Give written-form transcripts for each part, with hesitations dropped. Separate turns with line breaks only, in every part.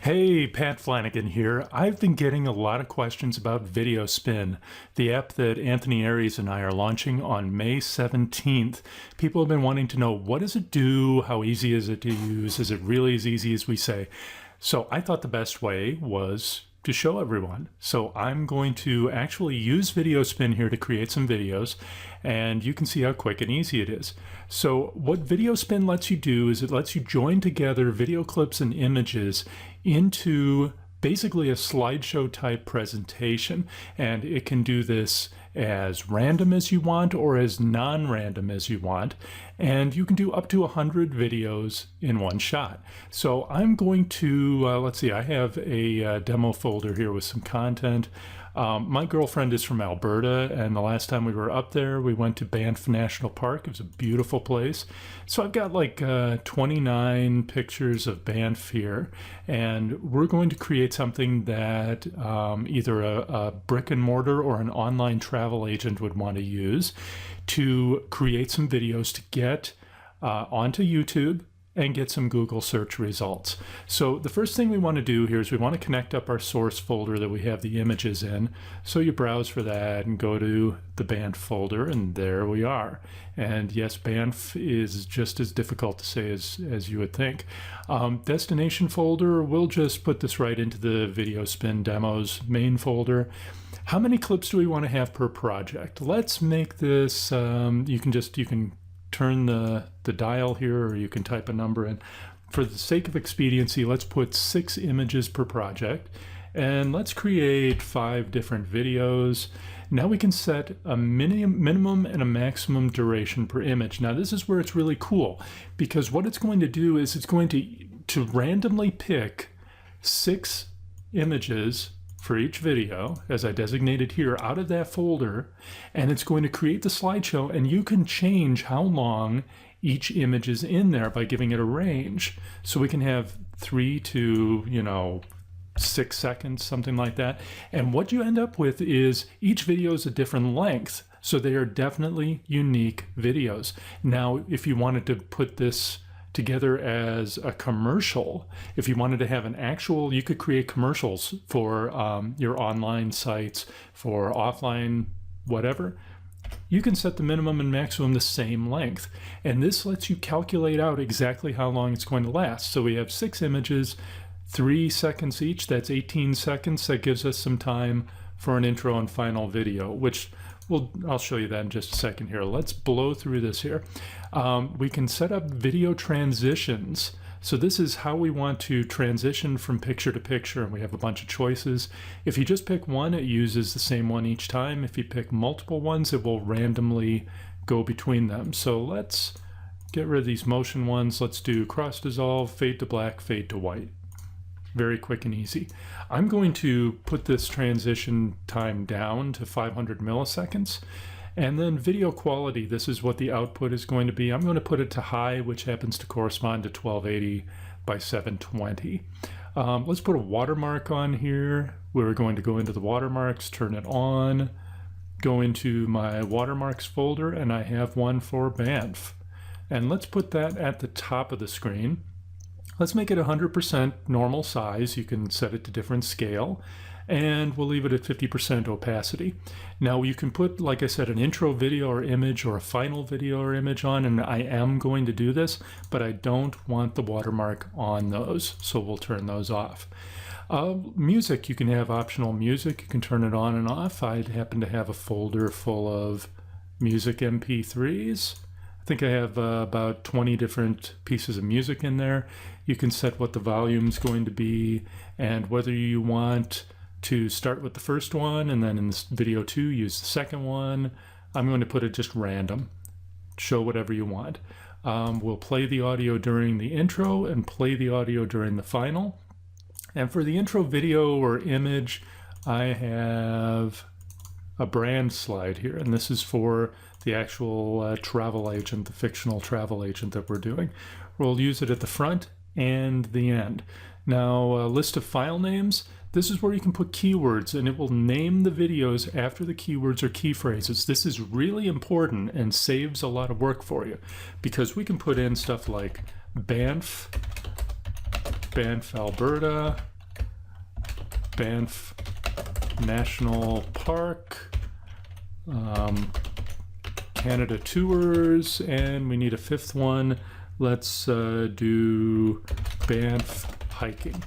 Hey, Pat Flanagan here. I've been getting a lot of questions about Video Spinn, the app that Anthony Aries and I are launching on May 17th. People have been wanting to know, what does it do? How easy is it to use? Is it really as easy as we say? So I thought the best way was to show everyone. So I'm going to actually use Video Spinn here to create some videos, and you can see how quick and easy it is. So what Video Spinn lets you do is it lets you join together video clips and images into basically a slideshow type presentation, and it can do this as random as you want or as non-random as you want, and you can do up to 100 videos in one shot. So I'm going to let's see, I have a demo folder here with some content. My girlfriend is from Alberta, and the last time we were up there we went to Banff National Park. It was a beautiful place. So I've got like 29 pictures of Banff here, and we're going to create something that either a brick and mortar or an online travel agent would want to use to create some videos to get onto YouTube and get some Google search results. So the first thing we want to do here is we want to connect up our source folder that we have the images in. So you browse for that and go to the Banff folder, and there we are. And yes, Banff is just as difficult to say as you would think. Destination folder, we'll just put this right into the Video Spinn demos main folder. How many clips do we want to have per project? Let's make this, you can turn the dial here, or you can type a number in. For the sake of expediency, let's put 6 images per project, and let's create 5 different videos. Now we can set a minimum and a maximum duration per image. Now this is where it's really cool, because what it's going to do is it's going to randomly pick 6 images for each video, as I designated here, out of that folder, and it's going to create the slideshow, and you can change how long each image is in there by giving it a range. So we can have 3 to 6 seconds, something like that. And what you end up with is each video is a different length, so they are definitely unique videos. Now if you wanted to put this together as a commercial, if you wanted to have an actual, you could create commercials for your online sites, for offline whatever. You can set the minimum and maximum the same length, and this lets you calculate out exactly how long it's going to last. So we have 6 images, 3 seconds each. That's 18 seconds. That gives us some time for an intro and final video, which I'll show you that in just a second here. Let's blow through this here. We can set up video transitions. So this is how we want to transition from picture to picture, and we have a bunch of choices. If you just pick one, it uses the same one each time. If you pick multiple ones, it will randomly go between them. So let's get rid of these motion ones. Let's do cross dissolve, fade to black, fade to white. Very quick and easy. I'm going to put this transition time down to 500 milliseconds. And then video quality, this is what the output is going to be. I'm going to put it to high, which happens to correspond to 1280 by 720. Let's put a watermark on here. We're going to go into the watermarks, turn it on, go into my watermarks folder, and I have one for Banff. And let's put that at the top of the screen. Let's make it 100% normal size. You can set it to different scale, and we'll leave it at 50% opacity. Now you can put, like I said, an intro video or image or a final video or image on, and I am going to do this, but I don't want the watermark on those, so we'll turn those off. Music, you can have optional music. You can turn it on and off. I happen to have a folder full of music MP3s. I think I have about 20 different pieces of music in there. You can set what the volume's going to be, and whether you want to start with the first one and then in this video 2 use the second one. I'm going to put it just random. Show whatever you want. We'll play the audio during the intro and play the audio during the final. And for the intro video or image, I have a brand slide here, and this is for the actual travel agent, the fictional travel agent that we're doing. We'll use it at the front and the end. Now, a list of file names. This is where you can put keywords, and it will name the videos after the keywords or key phrases. This is really important and saves a lot of work for you, because we can put in stuff like Banff, Alberta, Banff National Park, Canada Tours, and we need a fifth one. Let's do Banff Hiking.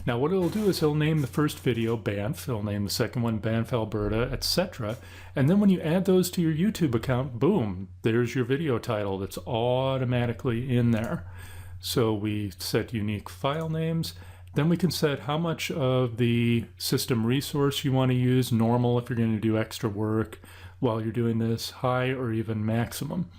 Now what it'll do is it'll name the first video Banff, it'll name the second one Banff, Alberta, etc. And then when you add those to your YouTube account, boom, there's your video title that's automatically in there. So we set unique file names. Then we can set how much of the system resource you want to use, normal if you're going to do extra work while you're doing this, high, or even maximum.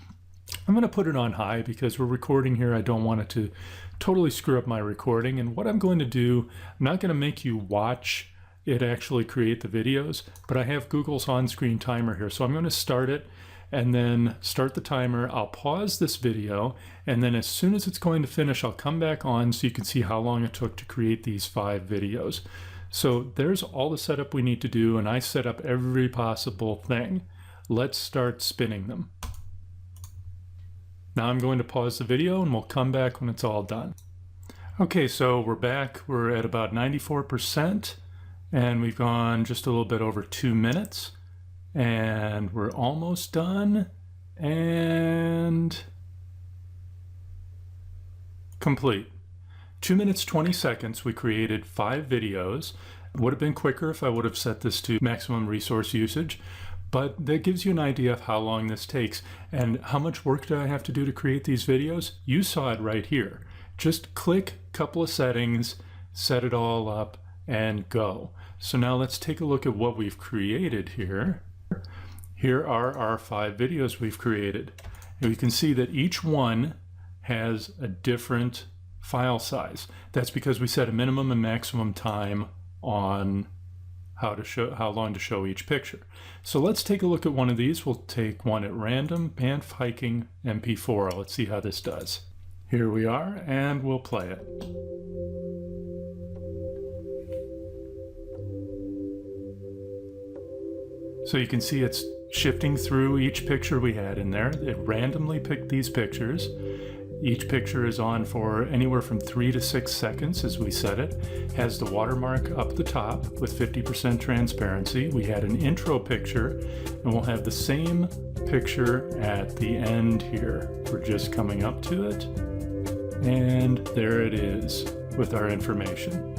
I'm going to put it on high because we're recording here. I don't want it to totally screw up my recording. And what I'm going to do, I'm not going to make you watch it actually create the videos, but I have Google's on-screen timer here. So I'm going to start it and then start the timer. I'll pause this video, and then as soon as it's going to finish, I'll come back on so you can see how long it took to create these 5 videos. So there's all the setup we need to do, and I set up every possible thing. Let's start spinning them. Now I'm going to pause the video and we'll come back when it's all done. Okay, so we're back. We're at about 94% and we've gone just a little bit over 2 minutes and we're almost done and complete. 2 minutes, 20 seconds. We created 5 videos. It would have been quicker if I would have set this to maximum resource usage. But that gives you an idea of how long this takes and how much work do I have to do to create these videos. You saw it right here. Just click a couple of settings, set it all up, and go. So now let's take a look at what we've created here. Here are our 5 videos we've created. And we can see that each one has a different file size. That's because we set a minimum and maximum time on how long to show each picture. So let's take a look at one of these. We'll take one at random, Banff Hiking MP4. Let's see how this does. Here we are, and we'll play it. So you can see it's shifting through each picture we had in there. It randomly picked these pictures. Each picture is on for anywhere from 3 to 6 seconds as we set it. Has the watermark up the top with 50% transparency. We had an intro picture and we'll have the same picture at the end here. We're just coming up to it. And there it is with our information.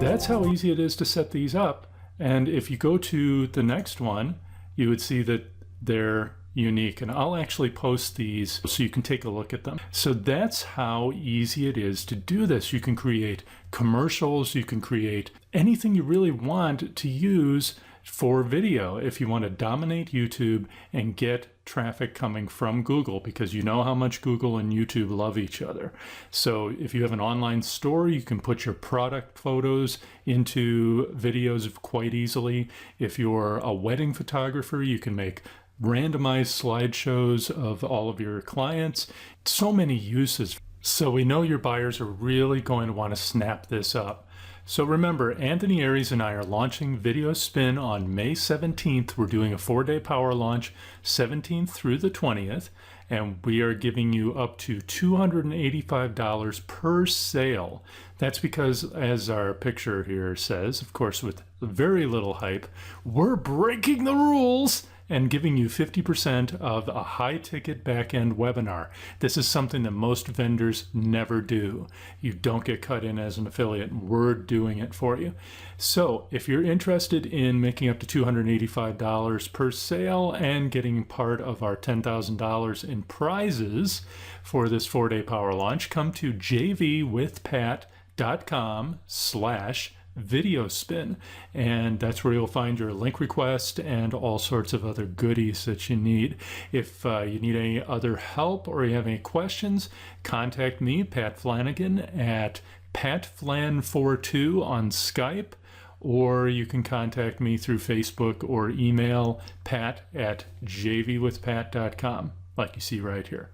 That's how easy it is to set these up. And if you go to the next one, you would see that they're unique, and I'll actually post these so you can take a look at them. So that's how easy it is to do this. You can create commercials, you can create anything you really want to use for video if you want to dominate YouTube and get traffic coming from Google, because you know how much Google and YouTube love each other. So if you have an online store, you can put your product photos into videos quite easily. If you're a wedding photographer, you can make randomized slideshows of all of your clients. So many uses. So we know your buyers are really going to want to snap this up. So remember, Anthony Aries and I are launching Video Spinn on May 17th. We're doing a 4-day power launch, 17th through the 20th, and we are giving you up to $285 per sale. That's because, as our picture here says, of course with very little hype, we're breaking the rules and giving you 50% of a high-ticket back-end webinar. This is something that most vendors never do. You don't get cut in as an affiliate. We're doing it for you. So if you're interested in making up to $285 per sale and getting part of our $10,000 in prizes for this 4-day power launch, come to jvwithpat.com/Video Spinn, and that's where you'll find your link request and all sorts of other goodies that you need. If you need any other help or you have any questions, contact me, Pat Flanagan, at patflan42 on Skype, or you can contact me through Facebook or email pat@jvwithpat.com, like you see right here.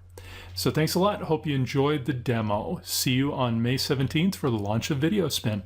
So thanks a lot. Hope you enjoyed the demo. See you on May 17th for the launch of Video Spinn.